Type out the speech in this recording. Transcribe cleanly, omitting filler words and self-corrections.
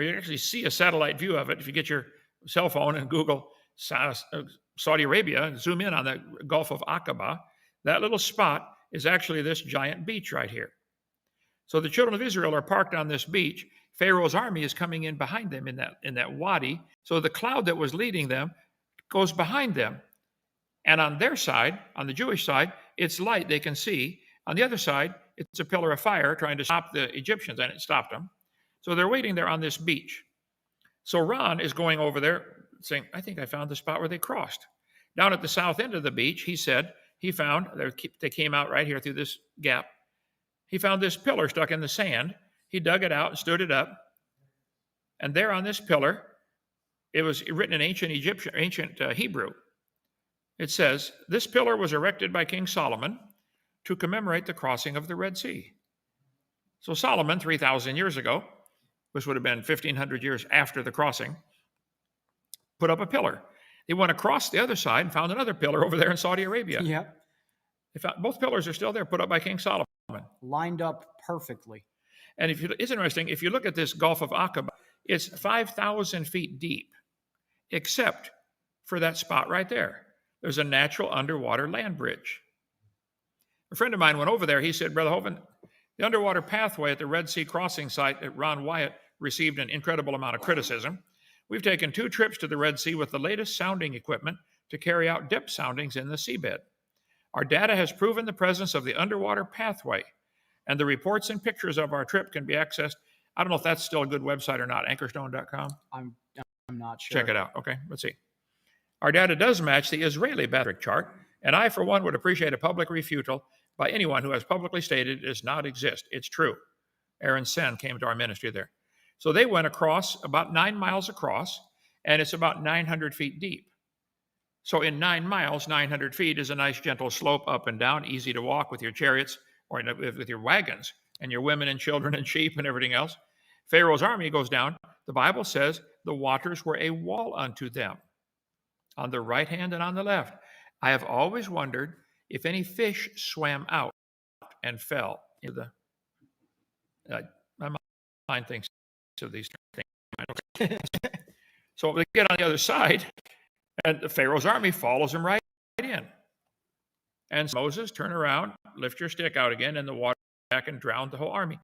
You actually see a satellite view of it. If you get your cell phone and Google Saudi Arabia and zoom in on the Gulf of Aqaba, that little spot is actually this giant beach right here. So the children of Israel are parked on this beach. Pharaoh's army is coming in behind them in that wadi. So the cloud that was leading them goes behind them. And on their side, on the Jewish side, it's light they can see. On the other side, it's a pillar of fire trying to stop the Egyptians, and it stopped them. So they're waiting there on this beach. So Ron is going over there saying, I think I found the spot where they crossed. Down at the south end of the beach, he said he found, they came out right here through this gap. He found this pillar stuck in the sand. He dug it out and stood it up. And there on this pillar, it was written in ancient Hebrew. It says, this pillar was erected by King Solomon to commemorate the crossing of the Red Sea. So Solomon, 3,000 years ago, which would have been 1,500 years after the crossing, put up a pillar. They went across the other side and found another pillar over there in Saudi Arabia. Yeah. They found, both pillars are still there, put up by King Solomon. Lined up perfectly. And it's interesting, if you look at this Gulf of Aqaba, it's 5,000 feet deep, except for that spot right there. There's a natural underwater land bridge. A friend of mine went over there. He said, Brother Hovind, the underwater pathway at the Red Sea crossing site at Ron Wyatt received an incredible amount of criticism. We've taken 2 trips to the Red Sea with the latest sounding equipment to carry out depth soundings in the seabed. Our data has proven the presence of the underwater pathway, and the reports and pictures of our trip can be accessed. I don't know if that's still a good website or not, anchorstone.com. I'm not sure. Check it out. Okay, let's see. Our data does match the Israeli barometric chart, and I, for one, would appreciate a public refutal by anyone who has publicly stated it does not exist. It's true. Aaron Sen came to our ministry there. So they went across, about 9 miles across, and it's about 900 feet deep. So in 9 miles, 900 feet is a nice gentle slope up and down, easy to walk with your chariots or with your wagons and your women and children and sheep and everything else. Pharaoh's army goes down. The Bible says the waters were a wall unto them on the right hand and on the left. I have always wondered if any fish swam out and fell into the... my mind thinks of these things. So they get on the other side, and the Pharaoh's army follows them right in. And Moses, turn around, lift your stick out again, and the water back and drowned the whole army.